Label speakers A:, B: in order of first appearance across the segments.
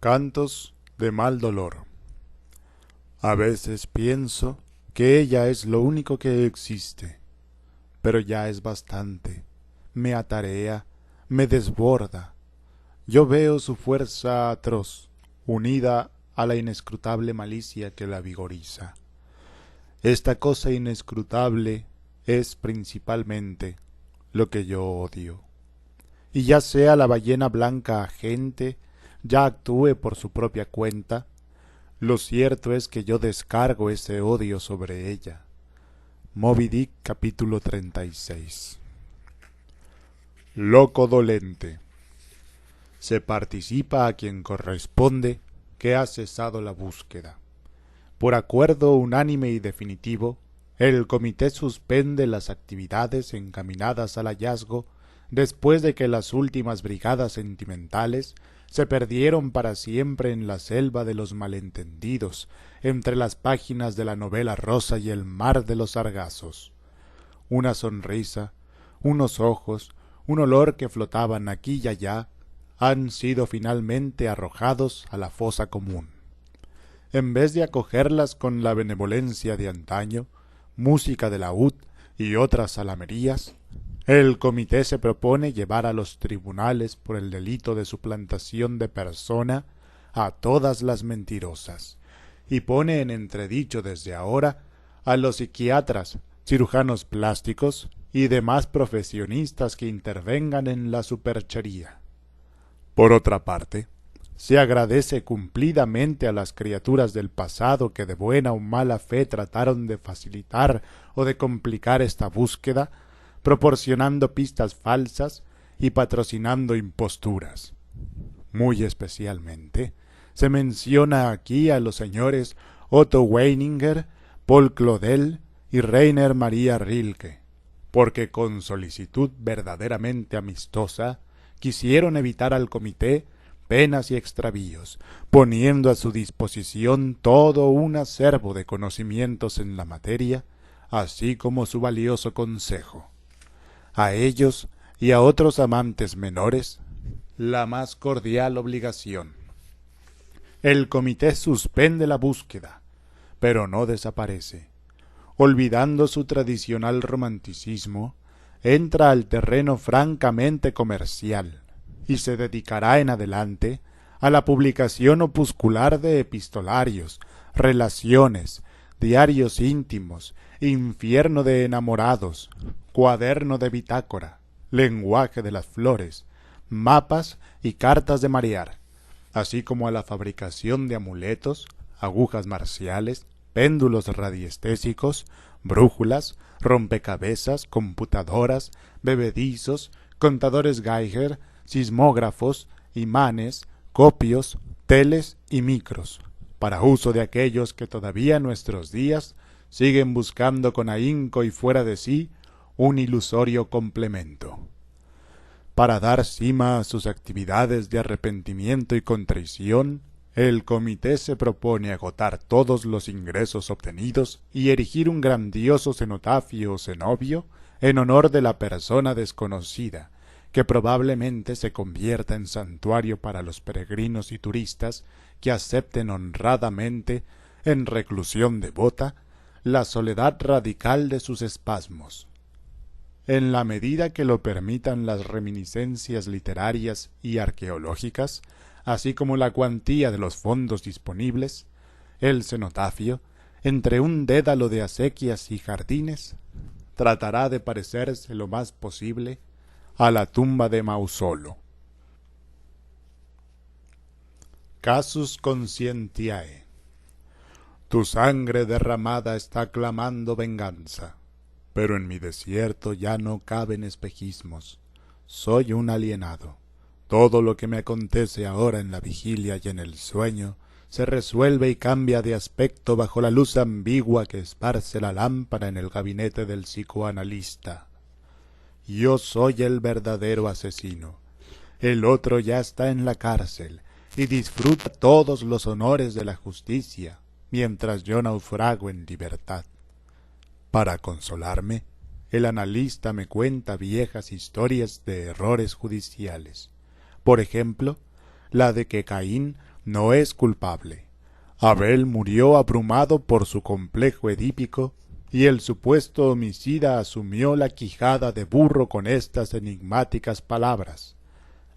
A: Cantos de mal dolor. A veces pienso que ella es lo único que existe, pero ya es bastante. Me atarea, me desborda. Yo veo su fuerza atroz, unida a la inescrutable malicia que la vigoriza. Esta cosa inescrutable es principalmente lo que yo odio. Y ya sea la ballena blanca agente, ya actúe por su propia cuenta, lo cierto es que yo descargo ese odio sobre ella. Moby Dick, capítulo 36. Loco dolente. Se participa a quien corresponde que ha cesado la búsqueda. Por acuerdo unánime y definitivo, el comité suspende las actividades encaminadas al hallazgo después de que las últimas brigadas sentimentales se perdieron para siempre en la selva de los malentendidos, entre las páginas de la novela rosa y el mar de los sargazos. Una sonrisa, unos ojos, un olor que flotaban aquí y allá, han sido finalmente arrojados a la fosa común. En vez de acogerlas con la benevolencia de antaño, música de laúd y otras salamerías, el comité se propone llevar a los tribunales por el delito de suplantación de persona a todas las mentirosas, y pone en entredicho desde ahora a los psiquiatras, cirujanos plásticos y demás profesionistas que intervengan en la superchería. Por otra parte, se agradece cumplidamente a las criaturas del pasado que de buena o mala fe trataron de facilitar o de complicar esta búsqueda, proporcionando pistas falsas y patrocinando imposturas. Muy especialmente, se menciona aquí a los señores Otto Weininger, Paul Claudel y Rainer Maria Rilke, porque con solicitud verdaderamente amistosa quisieron evitar al comité penas y extravíos, poniendo a su disposición todo un acervo de conocimientos en la materia, así como su valioso consejo. A ellos y a otros amantes menores, la más cordial obligación. El comité suspende la búsqueda, pero no desaparece. Olvidando su tradicional romanticismo, entra al terreno francamente comercial y se dedicará en adelante a la publicación opuscular de epistolarios, relaciones, diarios íntimos, infierno de enamorados, cuaderno de bitácora, lenguaje de las flores, mapas y cartas de marear, así como a la fabricación de amuletos, agujas marciales, péndulos radiestésicos, brújulas, rompecabezas, computadoras, bebedizos, contadores Geiger, sismógrafos, imanes, copios, teles y micros, para uso de aquellos que todavía en nuestros días siguen buscando con ahínco y fuera de sí un ilusorio complemento. Para dar cima a sus actividades de arrepentimiento y contrición, el comité se propone agotar todos los ingresos obtenidos y erigir un grandioso cenotafio o cenobio en honor de la persona desconocida, que probablemente se convierta en santuario para los peregrinos y turistas que acepten honradamente, en reclusión devota, la soledad radical de sus espasmos. En la medida que lo permitan las reminiscencias literarias y arqueológicas, así como la cuantía de los fondos disponibles, el cenotafio, entre un dédalo de acequias y jardines, tratará de parecerse lo más posible a la tumba de Mausolo. Casus conscientiae. Tu sangre derramada está clamando venganza, pero en mi desierto ya no caben espejismos. Soy un alienado. Todo lo que me acontece ahora en la vigilia y en el sueño se resuelve y cambia de aspecto bajo la luz ambigua que esparce la lámpara en el gabinete del psicoanalista. Yo soy el verdadero asesino. El otro ya está en la cárcel y disfruta todos los honores de la justicia, mientras yo naufrago en libertad. Para consolarme, el analista me cuenta viejas historias de errores judiciales. Por ejemplo, la de que Caín no es culpable. Abel murió abrumado por su complejo edípico, y el supuesto homicida asumió la quijada de burro con estas enigmáticas palabras: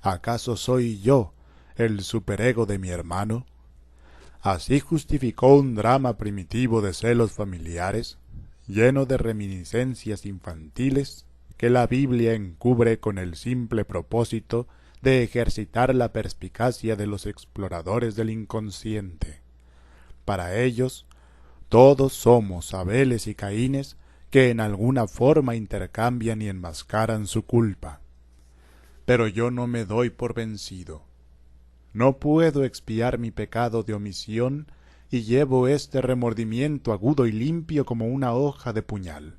A: ¿acaso soy yo el superego de mi hermano? Así justificó un drama primitivo de celos familiares, lleno de reminiscencias infantiles, que la Biblia encubre con el simple propósito de ejercitar la perspicacia de los exploradores del inconsciente. Para ellos, todos somos Abeles y Caínes que en alguna forma intercambian y enmascaran su culpa. Pero yo no me doy por vencido. No puedo expiar mi pecado de omisión y llevo este remordimiento agudo y limpio como una hoja de puñal.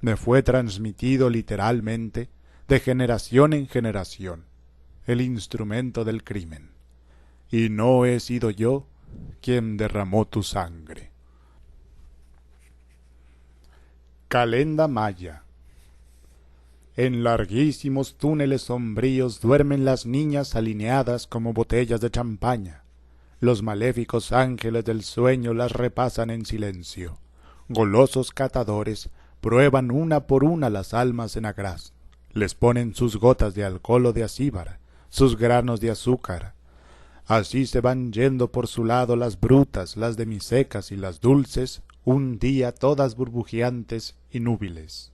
A: Me fue transmitido literalmente, de generación en generación, el instrumento del crimen. Y no he sido yo quien derramó tu sangre. Calenda Maya. En larguísimos túneles sombríos duermen las niñas alineadas como botellas de champaña. Los maléficos ángeles del sueño las repasan en silencio. Golosos catadores prueban una por una las almas en agraz. Les ponen sus gotas de alcohol o de acíbar, sus granos de azúcar. Así se van yendo por su lado las brutas, las demisecas y las dulces, un día todas burbujeantes y núbiles.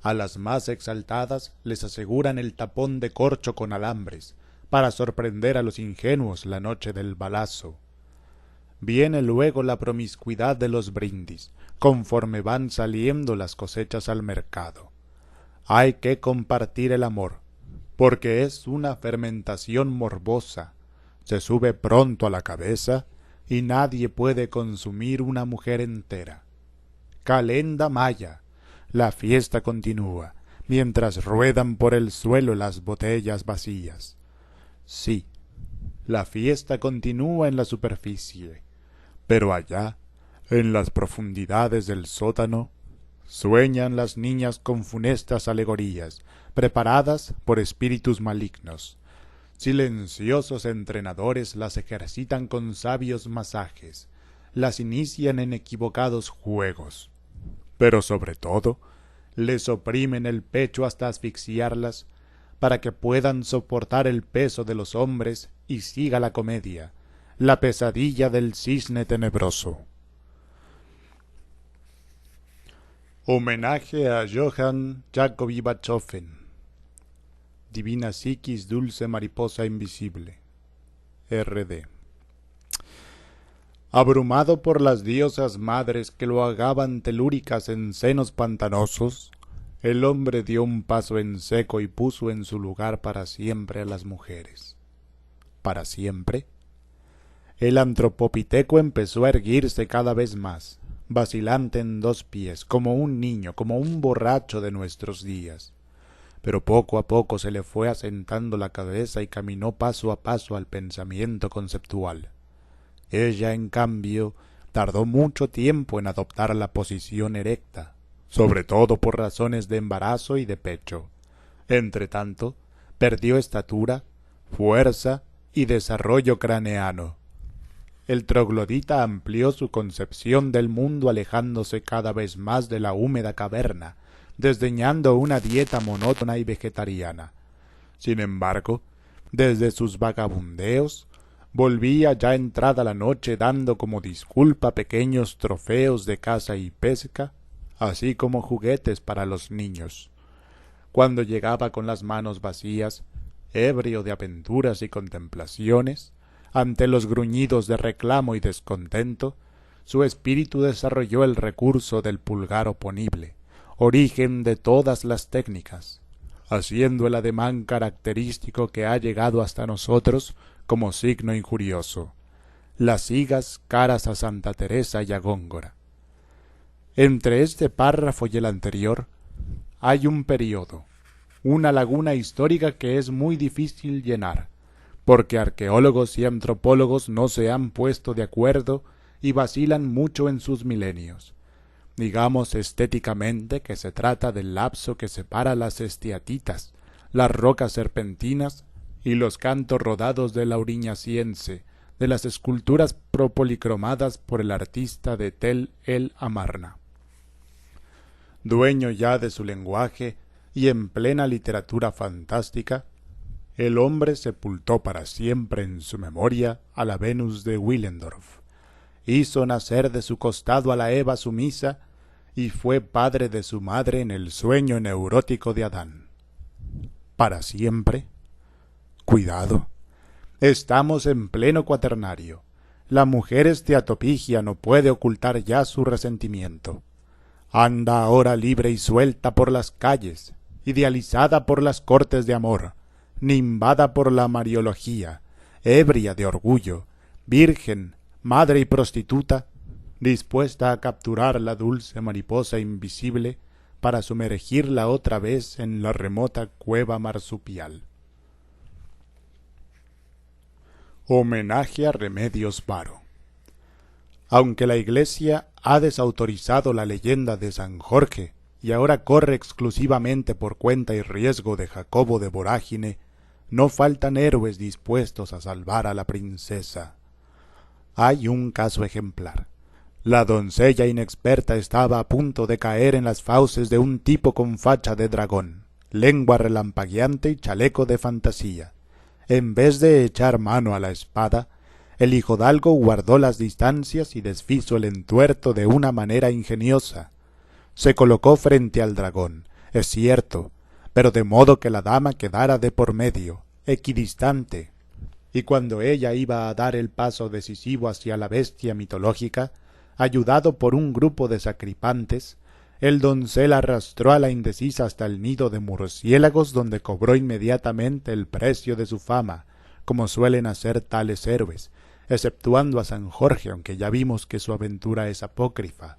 A: A las más exaltadas les aseguran el tapón de corcho con alambres, para sorprender a los ingenuos la noche del balazo. Viene luego la promiscuidad de los brindis, conforme van saliendo las cosechas al mercado. Hay que compartir el amor, porque es una fermentación morbosa, se sube pronto a la cabeza, y nadie puede consumir una mujer entera. Calenda Maya. La fiesta continúa, mientras ruedan por el suelo las botellas vacías. Sí, la fiesta continúa en la superficie, pero allá, en las profundidades del sótano, sueñan las niñas con funestas alegorías, preparadas por espíritus malignos. Silenciosos entrenadores las ejercitan con sabios masajes, las inician en equivocados juegos. Pero sobre todo, les oprimen el pecho hasta asfixiarlas, para que puedan soportar el peso de los hombres y siga la comedia, la pesadilla del cisne tenebroso. Homenaje a Johann Jacobi Bachofen. Divina Psiquis, dulce mariposa invisible. R.D. Abrumado por las diosas madres que lo agaban telúricas en senos pantanosos, el hombre dio un paso en seco y puso en su lugar para siempre a las mujeres. ¿Para siempre? El antropopiteco empezó a erguirse cada vez más, vacilante en dos pies, como un niño, como un borracho de nuestros días. Pero poco a poco se le fue asentando la cabeza y caminó paso a paso al pensamiento conceptual. Ella, en cambio, tardó mucho tiempo en adoptar la posición erecta, sobre todo por razones de embarazo y de pecho. Entretanto, perdió estatura, fuerza y desarrollo craneano. El troglodita amplió su concepción del mundo alejándose cada vez más de la húmeda caverna, desdeñando una dieta monótona y vegetariana. Sin embargo, desde sus vagabundeos, volvía ya entrada la noche dando como disculpa pequeños trofeos de caza y pesca, así como juguetes para los niños. Cuando llegaba con las manos vacías, ebrio de aventuras y contemplaciones, ante los gruñidos de reclamo y descontento, su espíritu desarrolló el recurso del pulgar oponible, origen de todas las técnicas, haciendo el ademán característico que ha llegado hasta nosotros como signo injurioso, las higas caras a Santa Teresa y a Góngora. Entre este párrafo y el anterior hay un periodo, una laguna histórica que es muy difícil llenar, porque arqueólogos y antropólogos no se han puesto de acuerdo y vacilan mucho en sus milenios. Digamos estéticamente que se trata del lapso que separa las estiatitas, las rocas serpentinas y los cantos rodados de Lauriñaciense, de las esculturas policromadas por el artista de Tel el Amarna. Dueño ya de su lenguaje y en plena literatura fantástica, el hombre sepultó para siempre en su memoria a la Venus de Willendorf, hizo nacer de su costado a la Eva sumisa y fue padre de su madre en el sueño neurótico de Adán. ¿Para siempre? Cuidado. Estamos en pleno cuaternario. La mujer esteatopigia no puede ocultar ya su resentimiento. Anda ahora libre y suelta por las calles, idealizada por las cortes de amor, nimbada por la mariología, ebria de orgullo, virgen, madre y prostituta, dispuesta a capturar la dulce mariposa invisible para sumergirla otra vez en la remota cueva marsupial. Homenaje a Remedios Varo. Aunque la Iglesia ha desautorizado la leyenda de San Jorge y ahora corre exclusivamente por cuenta y riesgo de Jacobo de Vorágine, no faltan héroes dispuestos a salvar a la princesa. Hay un caso ejemplar. La doncella inexperta estaba a punto de caer en las fauces de un tipo con facha de dragón, lengua relampagueante y chaleco de fantasía. En vez de echar mano a la espada, el hijodalgo guardó las distancias y desfizo el entuerto de una manera ingeniosa. Se colocó frente al dragón, es cierto, pero de modo que la dama quedara de por medio, equidistante, y cuando ella iba a dar el paso decisivo hacia la bestia mitológica, ayudado por un grupo de sacripantes, el doncel arrastró a la indecisa hasta el nido de murciélagos donde cobró inmediatamente el precio de su fama, como suelen hacer tales héroes, exceptuando a San Jorge, aunque ya vimos que su aventura es apócrifa.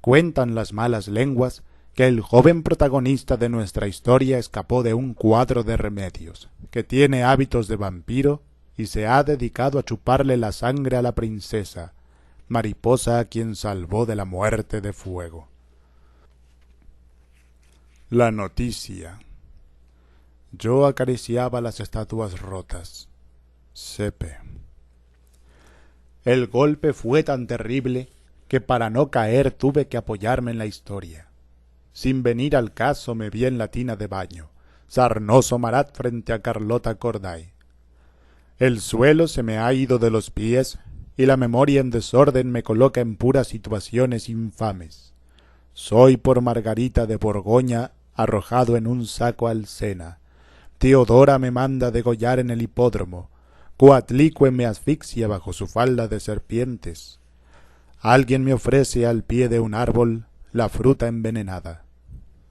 A: Cuentan las malas lenguas que el joven protagonista de nuestra historia escapó de un cuadro de remedios, que tiene hábitos de vampiro y se ha dedicado a chuparle la sangre a la princesa, mariposa a quien salvó de la muerte de fuego. La noticia. Yo acariciaba las estatuas rotas. Sepe. El golpe fue tan terrible que para no caer tuve que apoyarme en la historia. Sin venir al caso me vi en la tina de baño, sarnoso Marat frente a Carlota Corday. El suelo se me ha ido de los pies y la memoria en desorden me coloca en puras situaciones infames. Soy por Margarita de Borgoña arrojado en un saco al Sena. Teodora me manda degollar en el hipódromo. Coatlicue me asfixia bajo su falda de serpientes. Alguien me ofrece al pie de un árbol la fruta envenenada.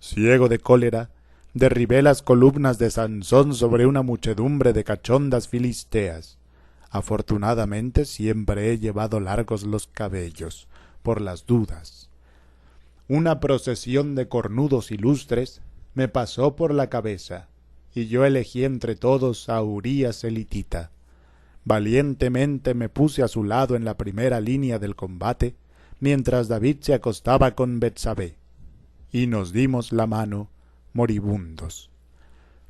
A: Ciego de cólera, derribé las columnas de Sansón sobre una muchedumbre de cachondas filisteas. Afortunadamente siempre he llevado largos los cabellos, por las dudas. Una procesión de cornudos ilustres me pasó por la cabeza, y yo elegí entre todos a Urías elitita. Valientemente me puse a su lado en la primera línea del combate, mientras David se acostaba con Betsabé, y nos dimos la mano moribundos.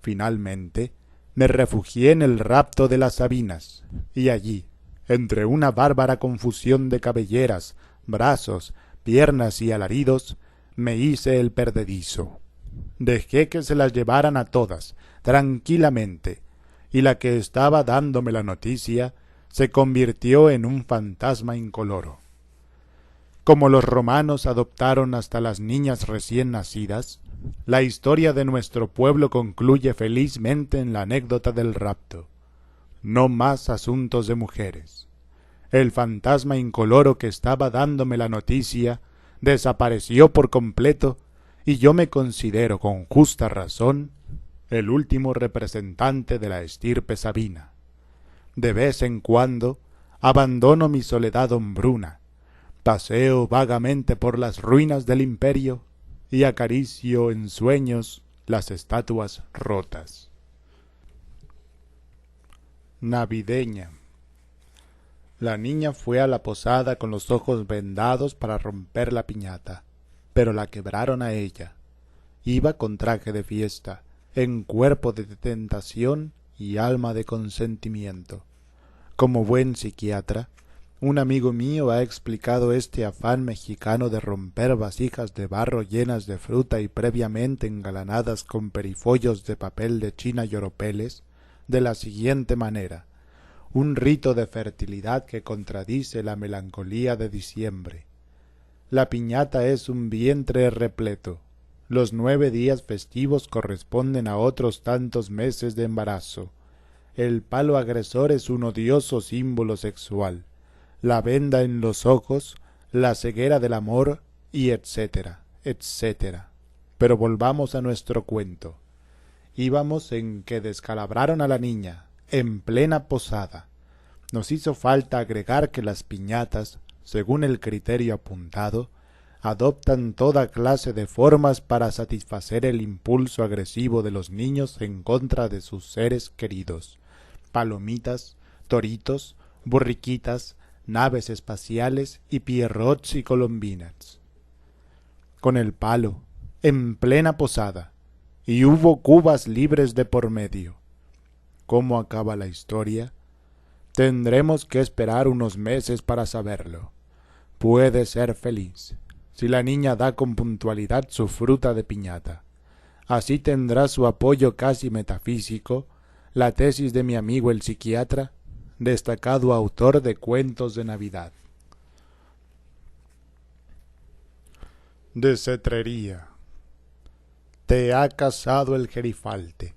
A: Finalmente me refugié en el rapto de las Sabinas, y allí, entre una bárbara confusión de cabelleras, brazos, piernas y alaridos, me hice el perdedizo. Dejé que se las llevaran a todas, tranquilamente, y la que estaba dándome la noticia se convirtió en un fantasma incoloro. Como los romanos adoptaron hasta las niñas recién nacidas, la historia de nuestro pueblo concluye felizmente en la anécdota del rapto. No más asuntos de mujeres. El fantasma incoloro que estaba dándome la noticia desapareció por completo y yo me considero con justa razón el último representante de la estirpe sabina. De vez en cuando abandono mi soledad hombruna, paseo vagamente por las ruinas del imperio y acaricio en sueños las estatuas rotas. Navideña. La niña fue a la posada con los ojos vendados para romper la piñata, pero la quebraron a ella. Iba con traje de fiesta, en cuerpo de tentación y alma de consentimiento. Como buen psiquiatra, un amigo mío ha explicado este afán mexicano de romper vasijas de barro llenas de fruta y previamente engalanadas con perifollos de papel de China y oropeles de la siguiente manera: un rito de fertilidad que contradice la melancolía de diciembre. La piñata es un vientre repleto. Los 9 días festivos corresponden a otros tantos meses de embarazo. El palo agresor es un odioso símbolo sexual. La venda en los ojos, la ceguera del amor, y etcétera, etcétera. Pero volvamos a nuestro cuento. Íbamos en que descalabraron a la niña, en plena posada. Nos hizo falta agregar que las piñatas, según el criterio apuntado, adoptan toda clase de formas para satisfacer el impulso agresivo de los niños en contra de sus seres queridos: palomitas, toritos, borriquitas, naves espaciales y pierrots y colombinas. Con el palo, en plena posada, y hubo cubas libres de por medio. ¿Cómo acaba la historia? Tendremos que esperar unos meses para saberlo. Puede ser feliz, si la niña da con puntualidad su fruta de piñata. Así tendrá su apoyo casi metafísico la tesis de mi amigo el psiquiatra, destacado autor de cuentos de Navidad. De cetrería. Te ha casado el gerifalte.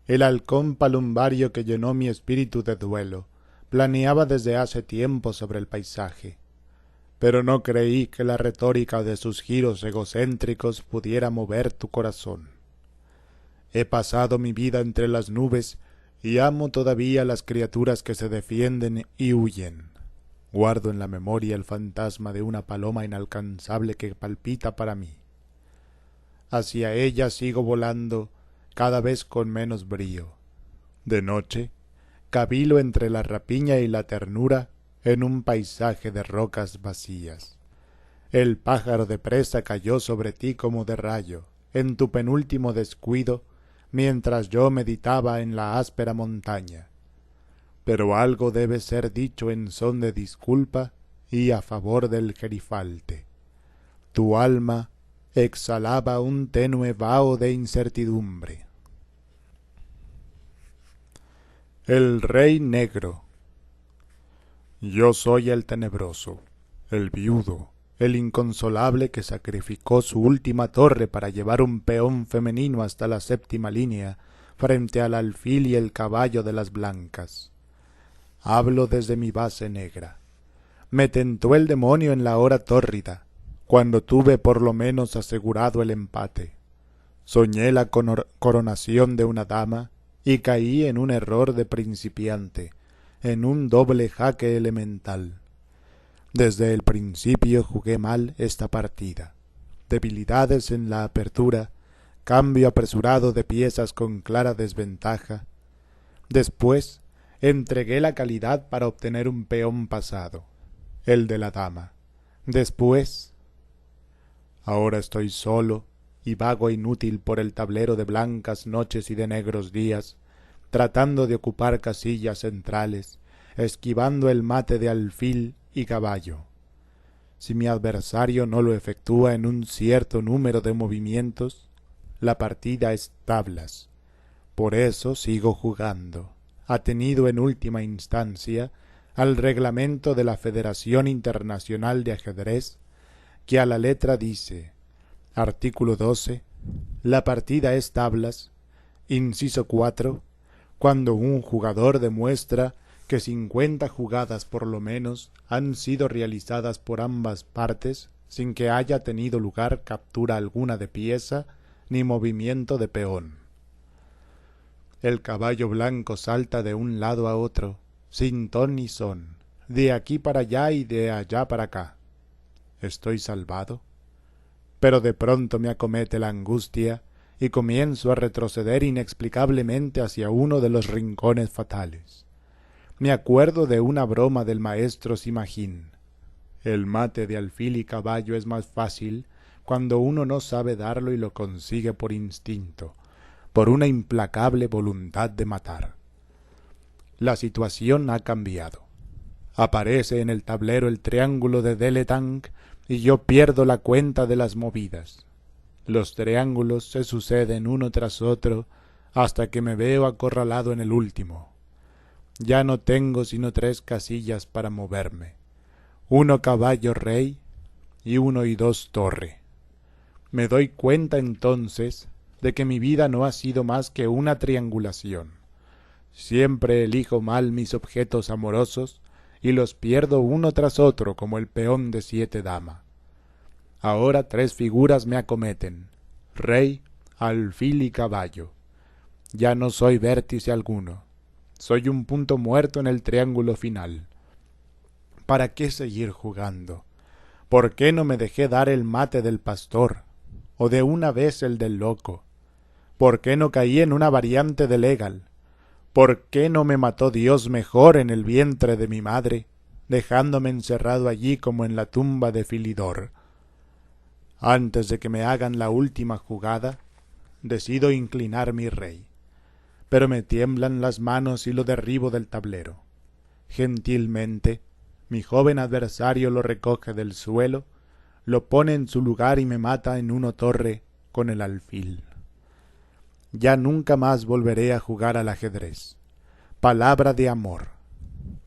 A: El halcón palumbario que llenó mi espíritu de duelo planeaba desde hace tiempo sobre el paisaje, pero no creí que la retórica de sus giros egocéntricos pudiera mover tu corazón. He pasado mi vida entre las nubes y amo todavía las criaturas que se defienden y huyen. Guardo en la memoria el fantasma de una paloma inalcanzable que palpita para mí. Hacia ella sigo volando, cada vez con menos brío. De noche, cavilo entre la rapiña y la ternura en un paisaje de rocas vacías. El pájaro de presa cayó sobre ti como de rayo, en tu penúltimo descuido, mientras yo meditaba en la áspera montaña. Pero algo debe ser dicho en son de disculpa y a favor del gerifalte. Tu alma exhalaba un tenue vaho de incertidumbre. El Rey Negro. Yo soy el tenebroso, el viudo, el inconsolable que sacrificó su última torre para llevar un peón femenino hasta la 7ª línea, frente al alfil y el caballo de las blancas. Hablo desde mi base negra. Me tentó el demonio en la hora tórrida, cuando tuve por lo menos asegurado el empate. Soñé la coronación de una dama y caí en un error de principiante, en un doble jaque elemental. Desde el principio jugué mal esta partida. Debilidades en la apertura, cambio apresurado de piezas con clara desventaja. Después entregué la calidad para obtener un peón pasado, el de la dama. Después, ahora estoy solo y vago inútil por el tablero de blancas noches y de negros días, tratando de ocupar casillas centrales, esquivando el mate de alfil y caballo. Si mi adversario no lo efectúa en un cierto número de movimientos, la partida es tablas. Por eso sigo jugando, atenido en última instancia al reglamento de la Federación Internacional de Ajedrez, que a la letra dice: artículo 12, la partida es tablas, inciso 4, cuando un jugador demuestra que 50 jugadas por lo menos han sido realizadas por ambas partes sin que haya tenido lugar captura alguna de pieza ni movimiento de peón. El caballo blanco salta de un lado a otro, sin ton ni son, de aquí para allá y de allá para acá. ¿Estoy salvado? Pero de pronto me acomete la angustia y comienzo a retroceder inexplicablemente hacia uno de los rincones fatales. Me acuerdo de una broma del maestro Simagín. El mate de alfil y caballo es más fácil cuando uno no sabe darlo y lo consigue por instinto, por una implacable voluntad de matar. La situación ha cambiado. Aparece en el tablero el triángulo de Deletang y yo pierdo la cuenta de las movidas. Los triángulos se suceden uno tras otro hasta que me veo acorralado en el último. Ya no tengo sino 3 casillas para moverme. 1 caballo rey y 1 y 2 torre. Me doy cuenta entonces de que mi vida no ha sido más que una triangulación. Siempre elijo mal mis objetos amorosos y los pierdo uno tras otro como el peón de 7 damas. Ahora 3 figuras me acometen: rey, alfil y caballo. Ya no soy vértice alguno. Soy un punto muerto en el triángulo final. ¿Para qué seguir jugando? ¿Por qué no me dejé dar el mate del pastor? ¿O de una vez el del loco? ¿Por qué no caí en una variante del Egal? ¿Por qué no me mató Dios mejor en el vientre de mi madre, dejándome encerrado allí como en la tumba de Filidor? Antes de que me hagan la última jugada, decido inclinar mi rey, pero me tiemblan las manos y lo derribo del tablero. Gentilmente, mi joven adversario lo recoge del suelo, lo pone en su lugar y me mata en 1 torre con el alfil. Ya nunca más volveré a jugar al ajedrez. Palabra de amor.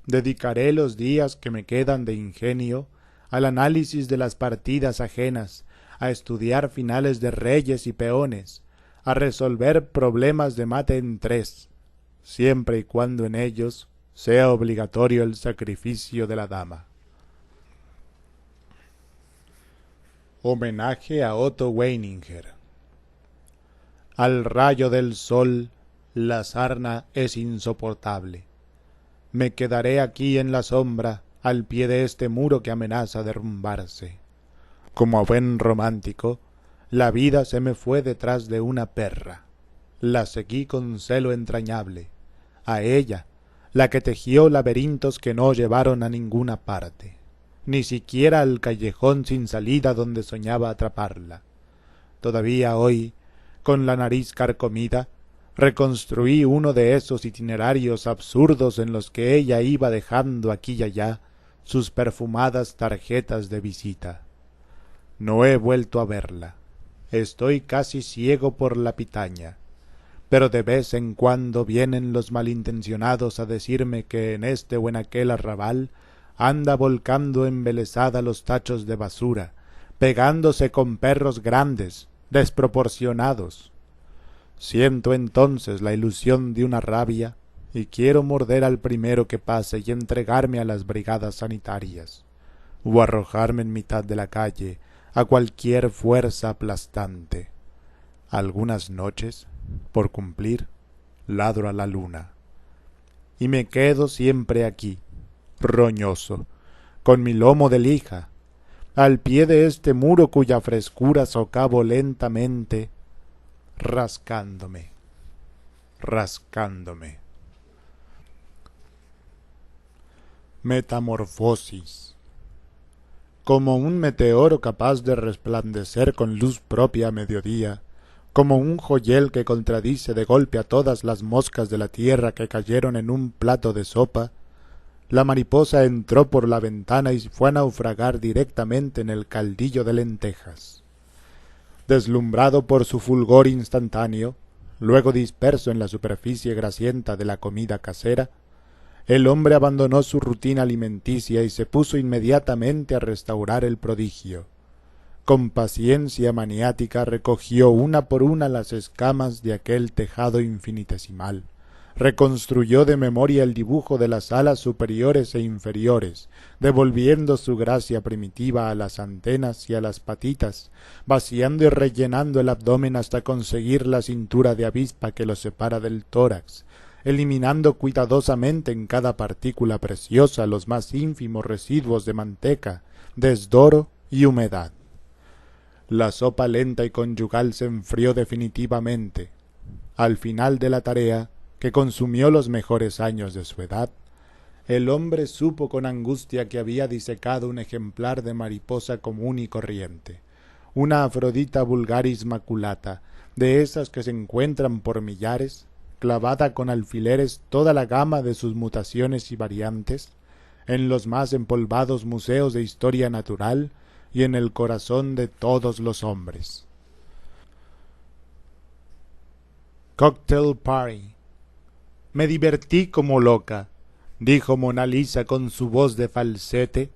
A: Dedicaré los días que me quedan de ingenio al análisis de las partidas ajenas, a estudiar finales de reyes y peones, a resolver problemas de mate en 3, siempre y cuando en ellos sea obligatorio el sacrificio de la dama. Homenaje a Otto Weininger. Al rayo del sol la sarna es insoportable. Me quedaré aquí en la sombra, al pie de este muro que amenaza derrumbarse. Como buen romántico, la vida se me fue detrás de una perra. La seguí con celo entrañable. A ella, la que tejió laberintos que no llevaron a ninguna parte, ni siquiera al callejón sin salida donde soñaba atraparla. Todavía hoy, con la nariz carcomida, reconstruí uno de esos itinerarios absurdos en los que ella iba dejando aquí y allá sus perfumadas tarjetas de visita. No he vuelto a verla. Estoy casi ciego por la pitaña, pero de vez en cuando vienen los malintencionados a decirme que en este o en aquel arrabal anda volcando embelesada los tachos de basura, pegándose con perros grandes, desproporcionados. Siento entonces la ilusión de una rabia y quiero morder al primero que pase y entregarme a las brigadas sanitarias, o arrojarme en mitad de la calle a cualquier fuerza aplastante. Algunas noches, por cumplir, ladro a la luna, y me quedo siempre aquí, roñoso, con mi lomo de lija, al pie de este muro cuya frescura socavo lentamente, rascándome. Metamorfosis. Como un meteoro capaz de resplandecer con luz propia a mediodía, como un joyel que contradice de golpe a todas las moscas de la tierra que cayeron en un plato de sopa, la mariposa entró por la ventana y fue a naufragar directamente en el caldillo de lentejas. Deslumbrado por su fulgor instantáneo, luego disperso en la superficie grasienta de la comida casera, el hombre abandonó su rutina alimenticia y se puso inmediatamente a restaurar el prodigio. Con paciencia maniática recogió una por una las escamas de aquel tejado infinitesimal, reconstruyó de memoria el dibujo de las alas superiores e inferiores, devolviendo su gracia primitiva a las antenas y a las patitas, vaciando y rellenando el abdomen hasta conseguir la cintura de avispa que lo separa del tórax, eliminando cuidadosamente en cada partícula preciosa los más ínfimos residuos de manteca, desdoro y humedad. La sopa lenta y conyugal se enfrió definitivamente. Al final de la tarea, que consumió los mejores años de su edad, el hombre supo con angustia que había disecado un ejemplar de mariposa común y corriente, una Afrodita vulgaris maculata, de esas que se encuentran por millares, clavada con alfileres toda la gama de sus mutaciones y variantes, en los más empolvados museos de historia natural y en el corazón de todos los hombres. Cocktail Party. Me divertí como loca, dijo Mona Lisa con su voz de falsete,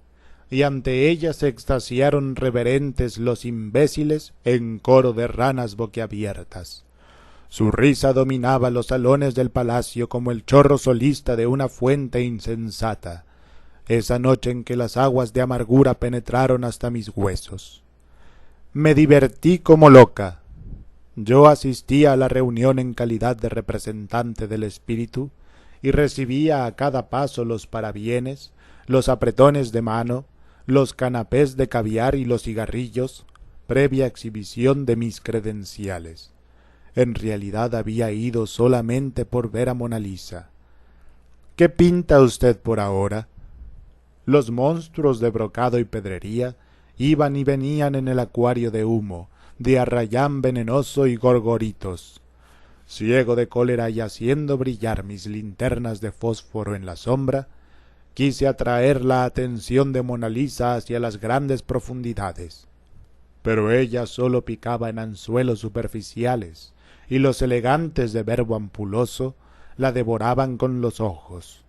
A: y ante ella se extasiaron reverentes los imbéciles en coro de ranas boquiabiertas. Su risa dominaba los salones del palacio como el chorro solista de una fuente insensata, esa noche en que las aguas de amargura penetraron hasta mis huesos. Me divertí como loca. Yo asistía a la reunión en calidad de representante del espíritu y recibía a cada paso los parabienes, los apretones de mano, los canapés de caviar y los cigarrillos, previa exhibición de mis credenciales. En realidad había ido solamente por ver a Mona Lisa. ¿Qué pinta usted por ahora? Los monstruos de brocado y pedrería iban y venían en el acuario de humo, de arrayán venenoso y gorgoritos. Ciego de cólera y haciendo brillar mis linternas de fósforo en la sombra, quise atraer la atención de Mona Lisa hacia las grandes profundidades. Pero ella sólo picaba en anzuelos superficiales, y los elegantes de verbo ampuloso la devoraban con los ojos.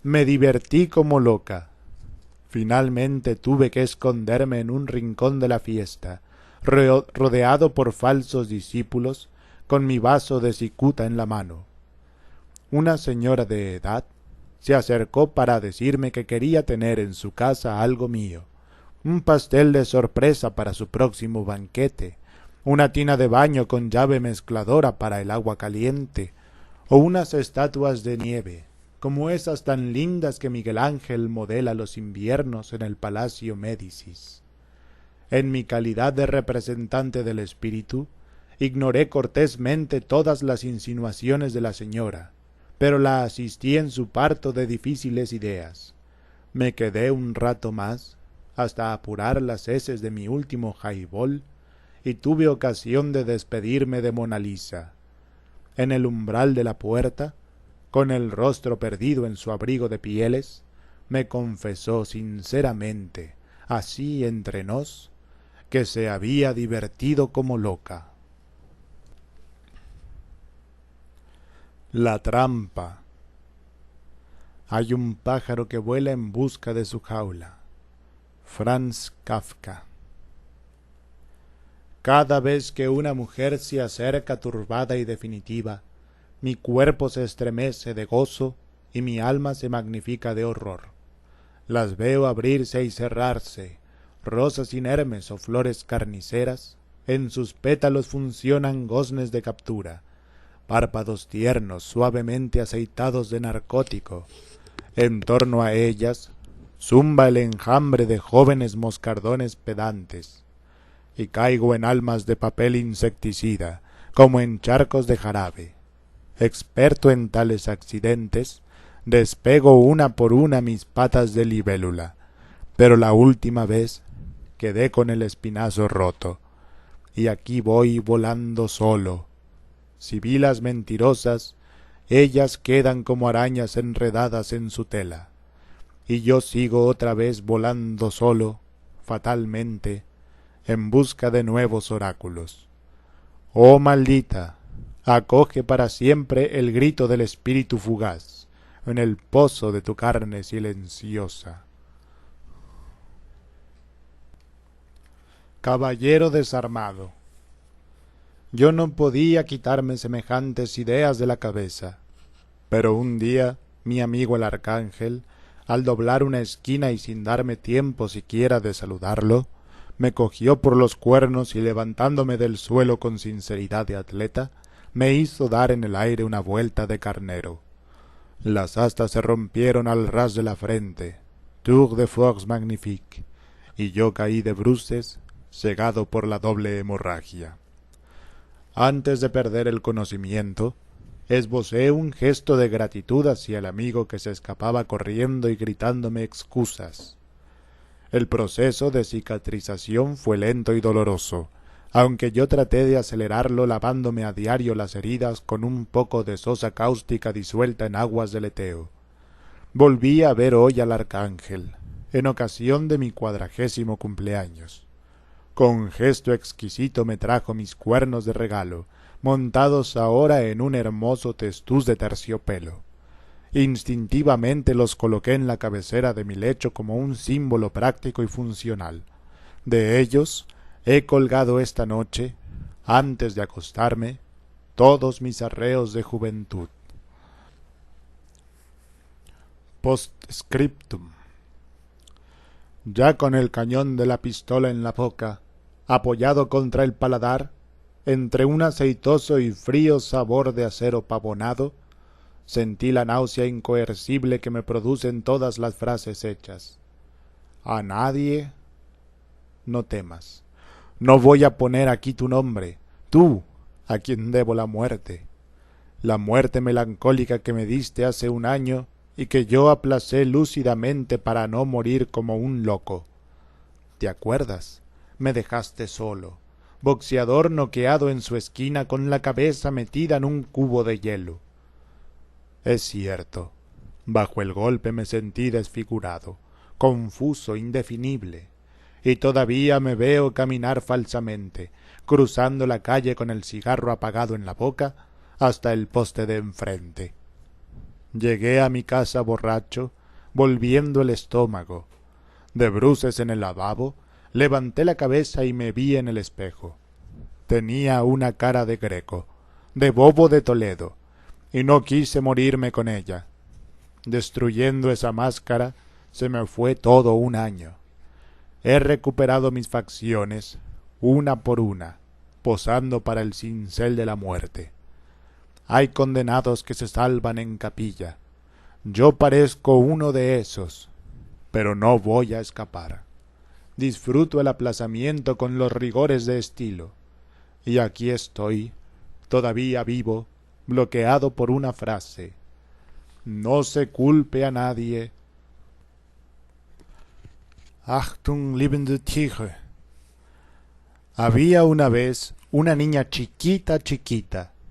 A: Me divertí como loca. Finalmente tuve que esconderme en un rincón de la fiesta, rodeado por falsos discípulos, con mi vaso de cicuta en la mano. Una señora de edad se acercó para decirme que quería tener en su casa algo mío, un pastel de sorpresa para su próximo banquete, una tina de baño con llave mezcladora para el agua caliente, o unas estatuas de nieve, como esas tan lindas que Miguel Ángel modela los inviernos en el Palacio Médicis. En mi calidad de representante del espíritu, ignoré cortésmente todas las insinuaciones de la señora, pero la asistí en su parto de difíciles ideas. Me quedé un rato más, hasta apurar las heces de mi último highball, y tuve ocasión de despedirme de Mona Lisa. En el umbral de la puerta, con el rostro perdido en su abrigo de pieles, me confesó sinceramente, así entre nos, que se había divertido como loca. La trampa. Hay un pájaro que vuela en busca de su jaula. Franz Kafka. Cada vez que una mujer se acerca turbada y definitiva, mi cuerpo se estremece de gozo y mi alma se magnifica de horror. Las veo abrirse y cerrarse, rosas inermes o flores carniceras, en sus pétalos funcionan goznes de captura, párpados tiernos suavemente aceitados de narcótico. En torno a ellas zumba el enjambre de jóvenes moscardones pedantes, y caigo en almas de papel insecticida, como en charcos de jarabe. Experto en tales accidentes, despego una por una mis patas de libélula, pero la última vez quedé con el espinazo roto, y aquí voy volando solo. Sibilas mentirosas, ellas quedan como arañas enredadas en su tela, y yo sigo otra vez volando solo, fatalmente, en busca de nuevos oráculos. Oh maldita, acoge para siempre el grito del espíritu fugaz, en el pozo de tu carne silenciosa. Caballero desarmado. Yo no podía quitarme semejantes ideas de la cabeza, pero un día mi amigo el arcángel, al doblar una esquina y sin darme tiempo siquiera de saludarlo, me cogió por los cuernos y levantándome del suelo con sinceridad de atleta, me hizo dar en el aire una vuelta de carnero. Las astas se rompieron al ras de la frente, tour de force magnifique, y yo caí de bruces, cegado por la doble hemorragia. Antes de perder el conocimiento, esbocé un gesto de gratitud hacia el amigo que se escapaba corriendo y gritándome excusas. El proceso de cicatrización fue lento y doloroso, aunque yo traté de acelerarlo lavándome a diario las heridas con un poco de sosa cáustica disuelta en aguas del Eteo. Volví a ver hoy al arcángel, en ocasión de mi 40º cumpleaños. Con gesto exquisito me trajo mis cuernos de regalo, montados ahora en un hermoso testuz de terciopelo. Instintivamente los coloqué en la cabecera de mi lecho como un símbolo práctico y funcional. De ellos he colgado esta noche, antes de acostarme, todos mis arreos de juventud. Postscriptum. Ya con el cañón de la pistola en la boca, apoyado contra el paladar, entre un aceitoso y frío sabor de acero pavonado, sentí la náusea incoercible que me producen todas las frases hechas. A nadie no temas. No voy a poner aquí tu nombre, tú, a quien debo la muerte melancólica que me diste hace un año y que yo aplacé lúcidamente para no morir como un loco. ¿Te acuerdas? Me dejaste solo, boxeador noqueado en su esquina con la cabeza metida en un cubo de hielo. Es cierto, bajo el golpe me sentí desfigurado, confuso, indefinible, y todavía me veo caminar falsamente, cruzando la calle con el cigarro apagado en la boca, hasta el poste de enfrente. Llegué a mi casa borracho, volviendo el estómago. De bruces en el lavabo, levanté la cabeza y me vi en el espejo. Tenía una cara de greco, de bobo de Toledo, y no quise morirme con ella. Destruyendo esa máscara, se me fue todo un año. He recuperado mis facciones, una por una, posando para el cincel de la muerte. Hay condenados que se salvan en capilla. Yo parezco uno de esos, pero no voy a escapar. Disfruto el aplazamiento con los rigores de estilo. Y aquí estoy, todavía vivo, bloqueado por una frase. No se culpe a nadie. Achtung, liebende Tiere. Había una vez una niña chiquita,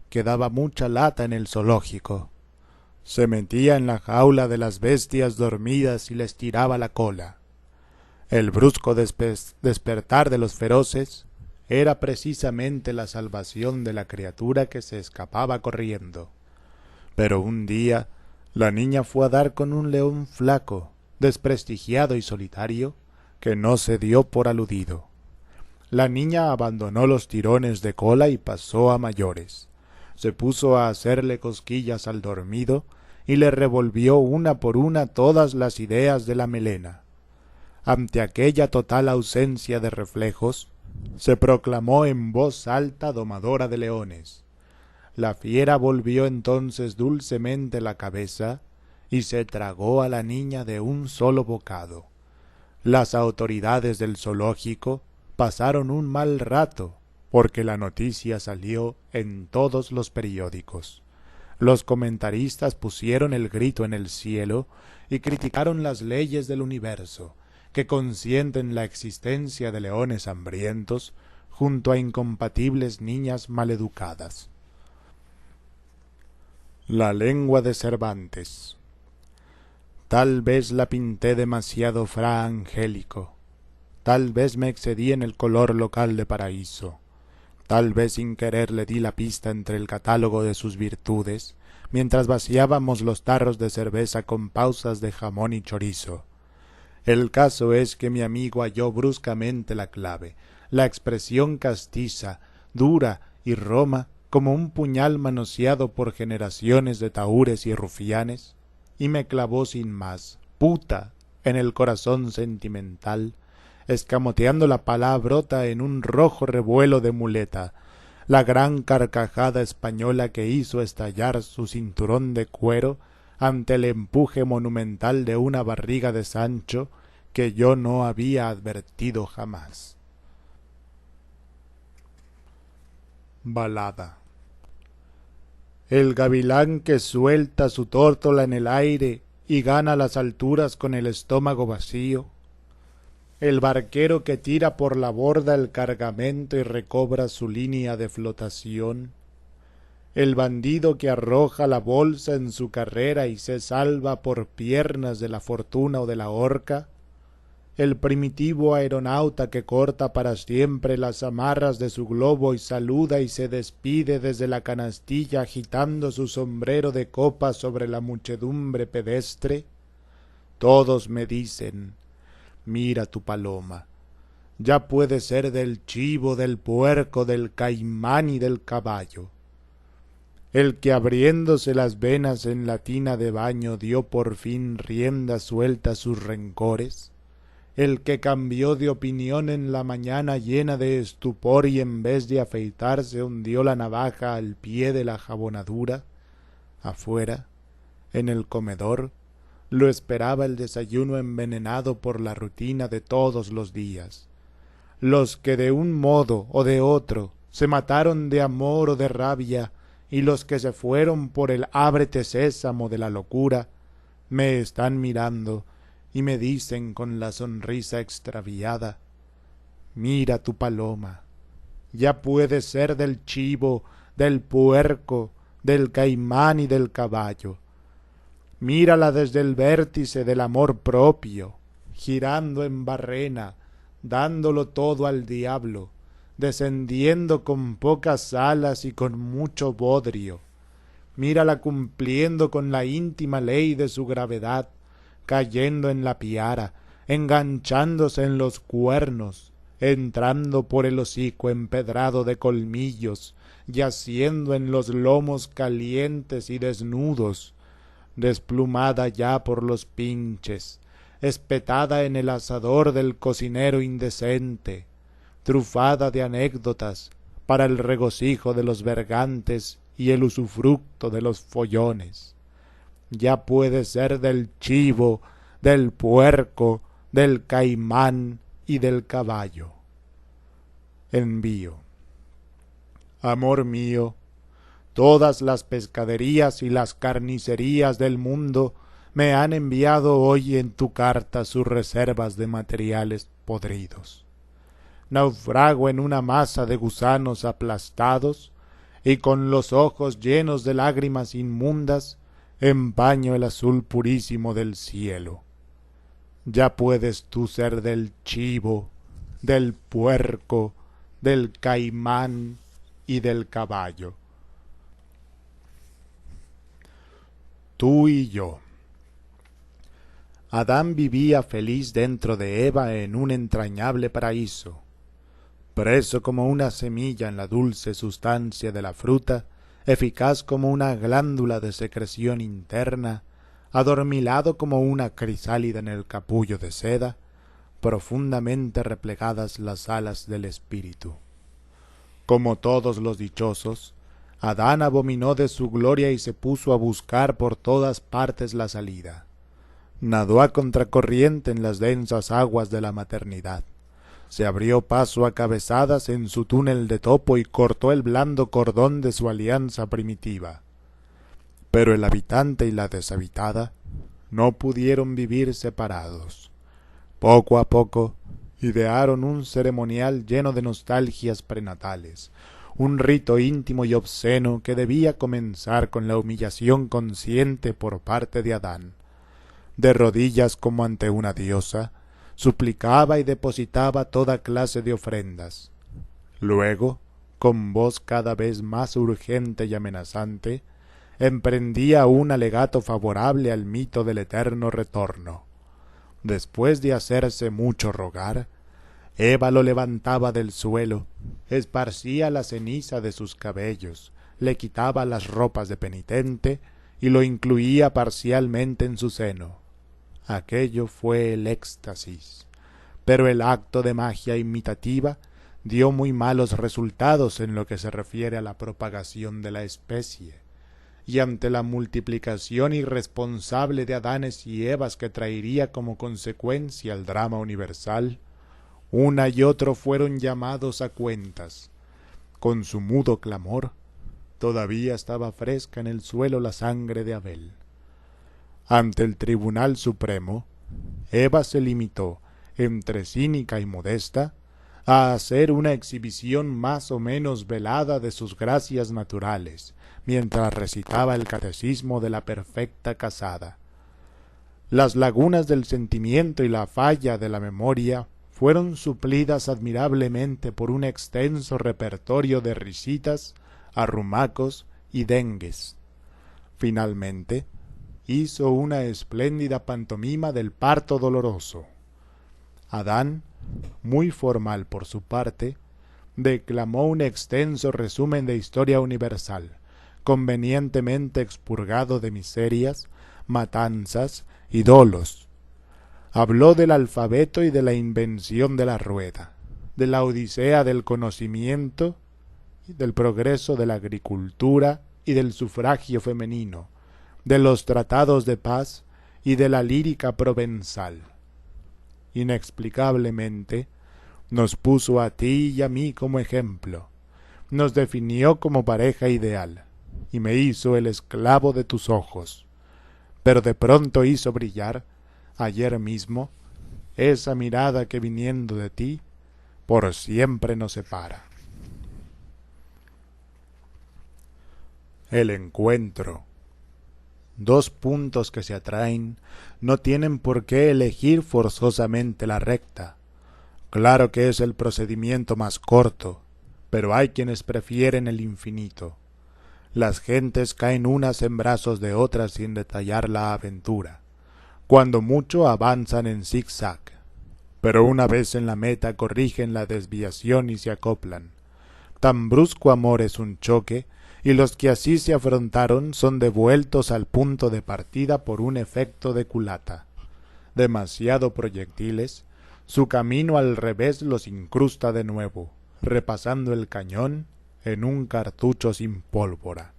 A: que daba mucha lata en el zoológico. Se metía en la jaula de las bestias dormidas y les tiraba la cola. El brusco despertar de los feroces era precisamente la salvación de la criatura que se escapaba corriendo. Pero un día la niña fue a dar con un león flaco, desprestigiado y solitario, que no se dio por aludido. La niña abandonó los tirones de cola y pasó a mayores. Se puso a hacerle cosquillas al dormido y le revolvió una por una todas las ideas de la melena. Ante aquella total ausencia de reflejos, se proclamó en voz alta domadora de leones. La fiera volvió entonces dulcemente la cabeza y se tragó a la niña de un solo bocado. Las autoridades del zoológico pasaron un mal rato, porque la noticia salió en todos los periódicos. Los comentaristas pusieron el grito en el cielo y criticaron las leyes del universo, que consienten la existencia de leones hambrientos junto a incompatibles niñas maleducadas. La lengua de Cervantes. Tal vez la pinté demasiado fra angélico, tal vez me excedí en el color local de paraíso, tal vez sin querer le di la pista entre el catálogo de sus virtudes, mientras vaciábamos los tarros de cerveza con pausas de jamón y chorizo. El caso es que mi amigo halló bruscamente la clave, la expresión castiza, dura y roma como un puñal manoseado por generaciones de tahúres y rufianes, y me clavó sin más, puta, en el corazón sentimental, escamoteando la palabrota en un rojo revuelo de muleta, la gran carcajada española que hizo estallar su cinturón de cuero ante el empuje monumental de una barriga de Sancho que yo no había advertido jamás. Balada. El gavilán que suelta su tórtola en el aire y gana las alturas con el estómago vacío, el barquero que tira por la borda el cargamento y recobra su línea de flotación, el bandido que arroja la bolsa en su carrera y se salva por piernas de la fortuna o de la horca, el primitivo aeronauta que corta para siempre las amarras de su globo y saluda y se despide desde la canastilla agitando su sombrero de copa sobre la muchedumbre pedestre, todos me dicen: mira tu paloma, ya puede ser del chivo, del puerco, del caimán y del caballo. El que abriéndose las venas en la tina de baño dio por fin rienda suelta a sus rencores, el que cambió de opinión en la mañana llena de estupor y en vez de afeitarse hundió la navaja al pie de la jabonadura, afuera, en el comedor, lo esperaba el desayuno envenenado por la rutina de todos los días. Los que de un modo o de otro se mataron de amor o de rabia, y los que se fueron por el ábrete sésamo de la locura, me están mirando y me dicen con la sonrisa extraviada: mira tu paloma, ya puede ser del chivo, del puerco, del caimán y del caballo. Mírala desde el vértice del amor propio, girando en barrena, dándolo todo al diablo, descendiendo con pocas alas y con mucho bodrio. Mírala cumpliendo con la íntima ley de su gravedad, cayendo en la piara, enganchándose en los cuernos, entrando por el hocico empedrado de colmillos, yaciendo en los lomos calientes y desnudos, desplumada ya por los pinches, espetada en el asador del cocinero indecente, trufada de anécdotas para el regocijo de los bergantes y el usufructo de los follones. Ya puede ser del chivo, del puerco, del caimán y del caballo. Envío. Amor mío, todas las pescaderías y las carnicerías del mundo me han enviado hoy en tu carta sus reservas de materiales podridos. Naufrago en una masa de gusanos aplastados y con los ojos llenos de lágrimas inmundas empaño el azul purísimo del cielo. Ya puedes tú ser del chivo, del puerco, del caimán y del caballo. Tú y yo. Adán vivía feliz dentro de Eva en un entrañable paraíso. Preso como una semilla en la dulce sustancia de la fruta, eficaz como una glándula de secreción interna, adormilado como una crisálida en el capullo de seda, profundamente replegadas las alas del espíritu. Como todos los dichosos, Adán abominó de su gloria y se puso a buscar por todas partes la salida. Nadó a contracorriente en las densas aguas de la maternidad. Se abrió paso a cabezadas en su túnel de topo y cortó el blando cordón de su alianza primitiva. Pero el habitante y la deshabitada no pudieron vivir separados. Poco a poco idearon un ceremonial lleno de nostalgias prenatales, un rito íntimo y obsceno que debía comenzar con la humillación consciente por parte de Adán. De rodillas como ante una diosa, suplicaba y depositaba toda clase de ofrendas. Luego, con voz cada vez más urgente y amenazante, emprendía un alegato favorable al mito del eterno retorno. Después de hacerse mucho rogar, Eva lo levantaba del suelo, esparcía la ceniza de sus cabellos, le quitaba las ropas de penitente y lo incluía parcialmente en su seno. Aquello fue el éxtasis, pero el acto de magia imitativa dio muy malos resultados en lo que se refiere a la propagación de la especie, y ante la multiplicación irresponsable de Adanes y Evas que traería como consecuencia el drama universal, una y otro fueron llamados a cuentas. Con su mudo clamor, todavía estaba fresca en el suelo la sangre de Abel. Ante el Tribunal Supremo, Eva se limitó, entre cínica y modesta, a hacer una exhibición más o menos velada de sus gracias naturales, mientras recitaba el catecismo de la perfecta casada. Las lagunas del sentimiento y la falla de la memoria fueron suplidas admirablemente por un extenso repertorio de risitas, arrumacos y dengues. Finalmente, hizo una espléndida pantomima del parto doloroso. Adán, muy formal por su parte, declamó un extenso resumen de historia universal, convenientemente expurgado de miserias, matanzas y dolos. Habló del alfabeto y de la invención de la rueda, de la odisea del conocimiento, del progreso de la agricultura y del sufragio femenino, de los tratados de paz y de la lírica provenzal. Inexplicablemente, nos puso a ti y a mí como ejemplo, nos definió como pareja ideal, y me hizo el esclavo de tus ojos. Pero de pronto hizo brillar, ayer mismo, esa mirada que viniendo de ti, por siempre nos separa. El encuentro. Dos puntos que se atraen no tienen por qué elegir forzosamente la recta. Claro que es el procedimiento más corto, pero hay quienes prefieren el infinito. Las gentes caen unas en brazos de otras sin detallar la aventura. Cuando mucho avanzan en zig-zag, pero una vez en la meta corrigen la desviación y se acoplan. Tan brusco amor es un choque, y los que así se afrontaron son devueltos al punto de partida por un efecto de culata. Demasiado proyectiles, su camino al revés los incrusta de nuevo, repasando el cañón en un cartucho sin pólvora.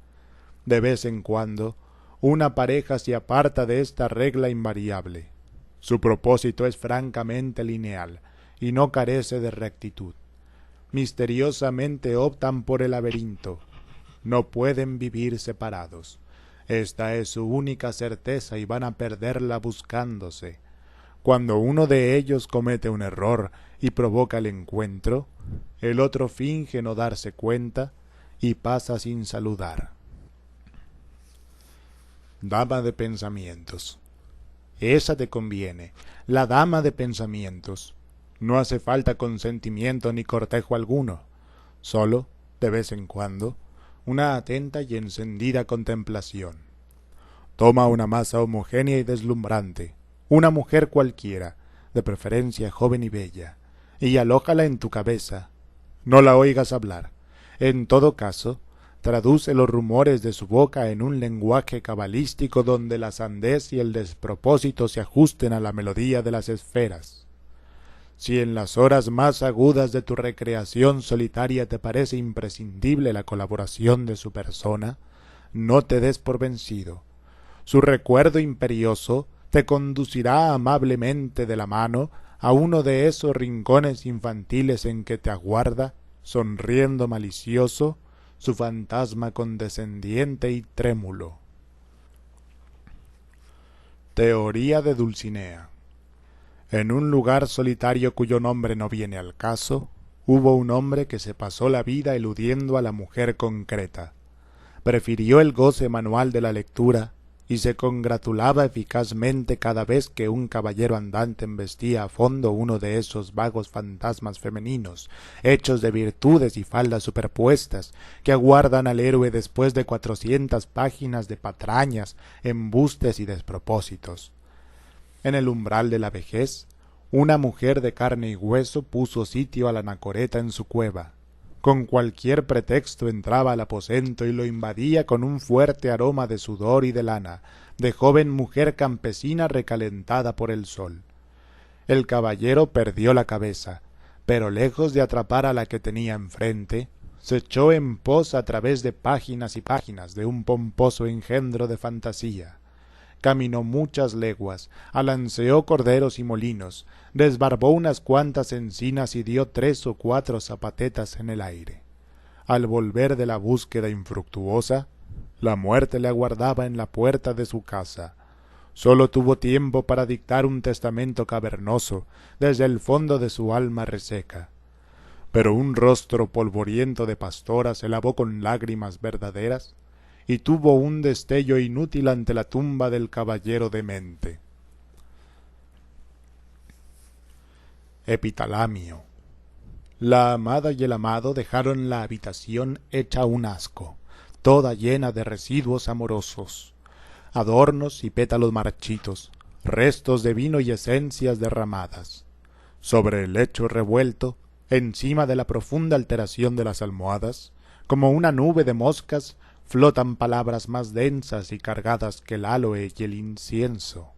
A: De vez en cuando, una pareja se aparta de esta regla invariable. Su propósito es francamente lineal y no carece de rectitud. Misteriosamente optan por el laberinto. No pueden vivir separados. Esta es su única certeza y van a perderla buscándose. Cuando uno de ellos comete un error y provoca el encuentro, el otro finge no darse cuenta y pasa sin saludar. Dama de pensamientos. Esa te conviene, la dama de pensamientos. No hace falta consentimiento ni cortejo alguno, solo, de vez en cuando, una atenta y encendida contemplación. Toma una masa homogénea y deslumbrante, una mujer cualquiera, de preferencia joven y bella, y alójala en tu cabeza. No la oigas hablar. En todo caso, traduce los rumores de su boca en un lenguaje cabalístico donde la sandez y el despropósito se ajusten a la melodía de las esferas. Si en las horas más agudas de tu recreación solitaria te parece imprescindible la colaboración de su persona, no te des por vencido. Su recuerdo imperioso te conducirá amablemente de la mano a uno de esos rincones infantiles en que te aguarda, sonriendo malicioso, su fantasma condescendiente y trémulo. Teoría de Dulcinea. En un lugar solitario cuyo nombre no viene al caso, hubo un hombre que se pasó la vida eludiendo a la mujer concreta. Prefirió el goce manual de la lectura y se congratulaba eficazmente cada vez que un caballero andante embestía a fondo uno de esos vagos fantasmas femeninos, hechos de virtudes y faldas superpuestas, que aguardan al héroe después de 400 páginas de patrañas, embustes y despropósitos. En el umbral de la vejez, una mujer de carne y hueso puso sitio a la anacoreta en su cueva. Con cualquier pretexto entraba al aposento y lo invadía con un fuerte aroma de sudor y de lana, de joven mujer campesina recalentada por el sol. El caballero perdió la cabeza, pero lejos de atrapar a la que tenía enfrente, se echó en pos a través de páginas y páginas de un pomposo engendro de fantasía. Caminó muchas leguas, alanceó corderos y molinos, desbarbó unas cuantas encinas y dio 3 o 4 zapatetas en el aire. Al volver de la búsqueda infructuosa, la muerte le aguardaba en la puerta de su casa. Sólo tuvo tiempo para dictar un testamento cavernoso desde el fondo de su alma reseca. Pero un rostro polvoriento de pastora se lavó con lágrimas verdaderas y tuvo un destello inútil ante la tumba del caballero demente. Epitalamio. La amada y el amado dejaron la habitación hecha un asco, toda llena de residuos amorosos, adornos y pétalos marchitos, restos de vino y esencias derramadas. Sobre el lecho revuelto, encima de la profunda alteración de las almohadas, como una nube de moscas, flotan palabras más densas y cargadas que el áloe y el incienso.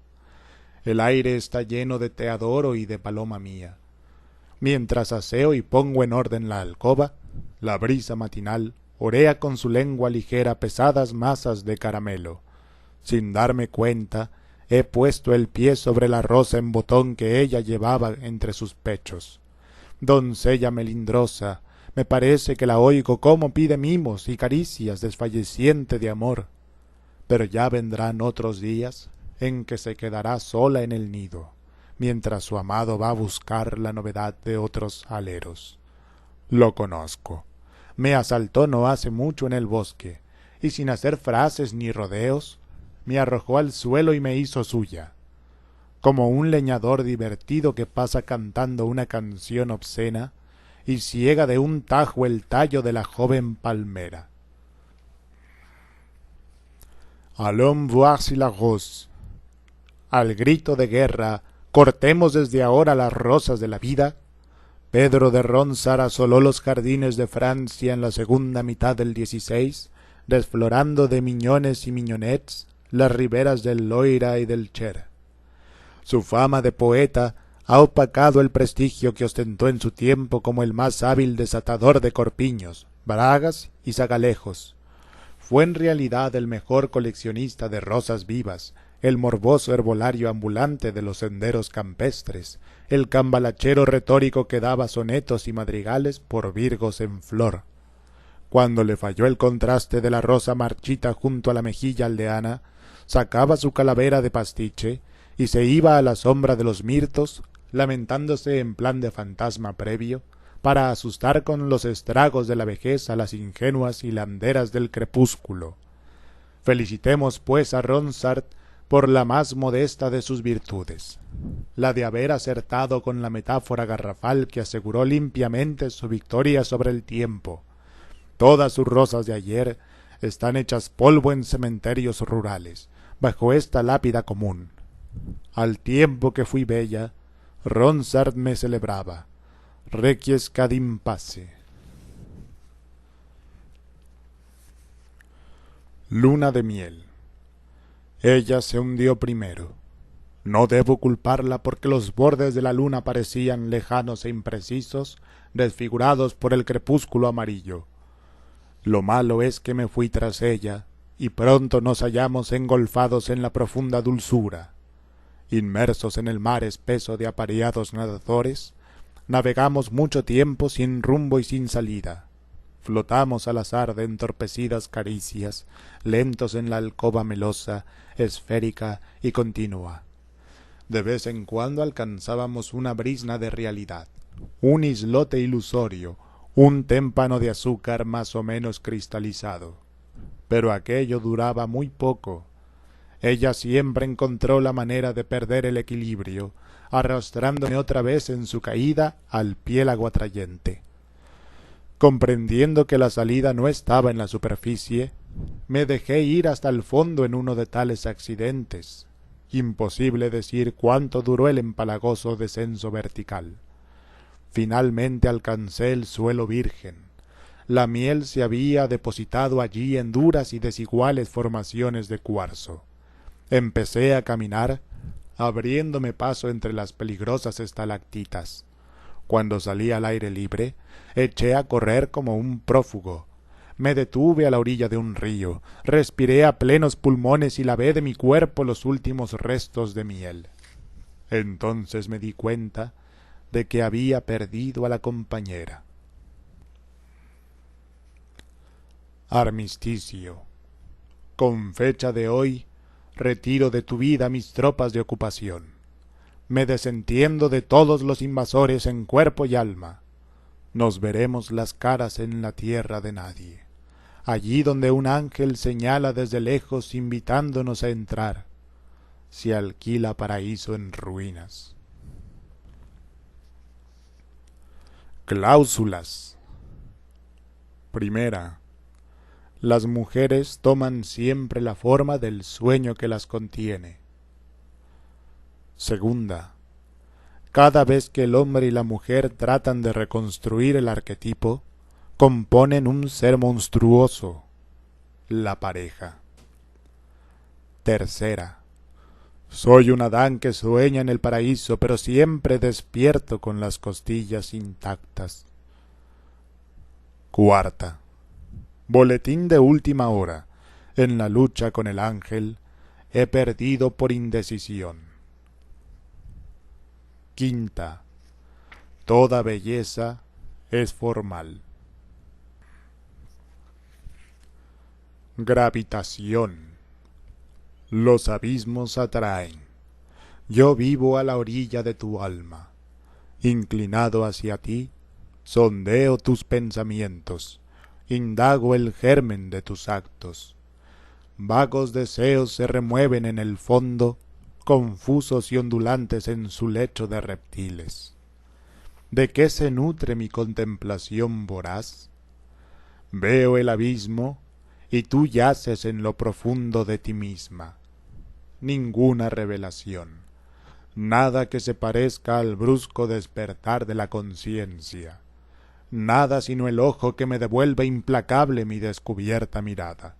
A: El aire está lleno de te adoro y de paloma mía. Mientras aseo y pongo en orden la alcoba, la brisa matinal orea con su lengua ligera pesadas masas de caramelo. Sin darme cuenta, he puesto el pie sobre la rosa en botón que ella llevaba entre sus pechos. Doncella melindrosa, me parece que la oigo cómo pide mimos y caricias desfalleciente de amor. Pero ya vendrán otros días en que se quedará sola en el nido, mientras su amado va a buscar la novedad de otros aleros. Lo conozco. Me asaltó no hace mucho en el bosque, y sin hacer frases ni rodeos, me arrojó al suelo y me hizo suya, como un leñador divertido que pasa cantando una canción obscena y ciega de un tajo el tallo de la joven palmera. Allons voir si la rose. Al grito de guerra, cortemos desde ahora las rosas de la vida. Pedro de Ronsard asoló los jardines de Francia en la segunda mitad del XVI, desflorando de miñones y miñonets las riberas del Loira y del Cher. Su fama de poeta ha opacado el prestigio que ostentó en su tiempo como el más hábil desatador de corpiños, bragas y zagalejos. Fue en realidad el mejor coleccionista de rosas vivas, el morboso herbolario ambulante de los senderos campestres, el cambalachero retórico que daba sonetos y madrigales por virgos en flor. Cuando le falló el contraste de la rosa marchita junto a la mejilla aldeana, sacaba su calavera de pastiche y se iba a la sombra de los mirtos, lamentándose en plan de fantasma previo, para asustar con los estragos de la vejez a las ingenuas hilanderas del crepúsculo. Felicitemos pues a Ronsard por la más modesta de sus virtudes, la de haber acertado con la metáfora garrafal que aseguró limpiamente su victoria sobre el tiempo. Todas sus rosas de ayer están hechas polvo en cementerios rurales, bajo esta lápida común. Al tiempo que fui bella, Ronsard me celebraba. Requiescat in pace. Luna de miel. Ella se hundió primero. No debo culparla porque los bordes de la luna parecían lejanos e imprecisos, desfigurados por el crepúsculo amarillo. Lo malo es que me fui tras ella, y pronto nos hallamos engolfados en la profunda dulzura. Inmersos en el mar espeso de apareados nadadores, navegamos mucho tiempo sin rumbo y sin salida. Flotamos al azar de entorpecidas caricias, lentos en la alcoba melosa, esférica y continua. De vez en cuando alcanzábamos una brisna de realidad, un islote ilusorio, un témpano de azúcar más o menos cristalizado. Pero aquello duraba muy poco. Ella siempre encontró la manera de perder el equilibrio, arrastrándome otra vez en su caída al piélago atrayente. Comprendiendo que la salida no estaba en la superficie, me dejé ir hasta el fondo en uno de tales accidentes. Imposible decir cuánto duró el empalagoso descenso vertical. Finalmente alcancé el suelo virgen. La miel se había depositado allí en duras y desiguales formaciones de cuarzo. Empecé a caminar, abriéndome paso entre las peligrosas estalactitas. Cuando salí al aire libre, eché a correr como un prófugo. Me detuve a la orilla de un río, respiré a plenos pulmones y lavé de mi cuerpo los últimos restos de miel. Entonces me di cuenta de que había perdido a la compañera. Armisticio. Con fecha de hoy, retiro de tu vida mis tropas de ocupación. Me desentiendo de todos los invasores en cuerpo y alma. Nos veremos las caras en la tierra de nadie, allí donde un ángel señala desde lejos invitándonos a entrar. Se alquila paraíso en ruinas. Cláusulas. Primera. Las mujeres toman siempre la forma del sueño que las contiene. Segunda. Cada vez que el hombre y la mujer tratan de reconstruir el arquetipo, componen un ser monstruoso, la pareja. Tercera. Soy un Adán que sueña en el paraíso, pero siempre despierto con las costillas intactas. Cuarta. Boletín de última hora. En la lucha con el ángel, he perdido por indecisión. Quinta. Toda belleza es formal. Gravitación. Los abismos atraen. Yo vivo a la orilla de tu alma. Inclinado hacia ti, sondeo tus pensamientos, indago el germen de tus actos. Vagos deseos se remueven en el fondo, confusos y ondulantes en su lecho de reptiles. ¿De qué se nutre mi contemplación voraz? Veo el abismo, y tú yaces en lo profundo de ti misma. Ninguna revelación, nada que se parezca al brusco despertar de la conciencia, nada sino el ojo que me devuelve implacable mi descubierta mirada.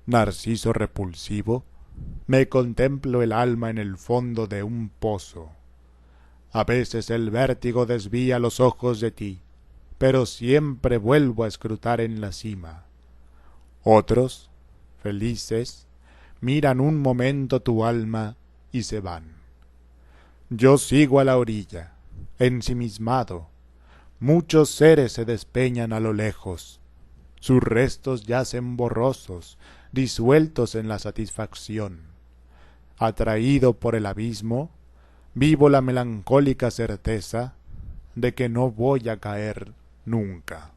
A: Narciso repulsivo, me contemplo el alma en el fondo de un pozo. A veces el vértigo desvía los ojos de ti, pero siempre vuelvo a escrutar en la cima. Otros, felices, miran un momento tu alma y se van. Yo sigo a la orilla, ensimismado. Muchos seres se despeñan a lo lejos. Sus restos yacen borrosos, disueltos en la satisfacción. Atraído por el abismo, vivo la melancólica certeza de que no voy a caer nunca.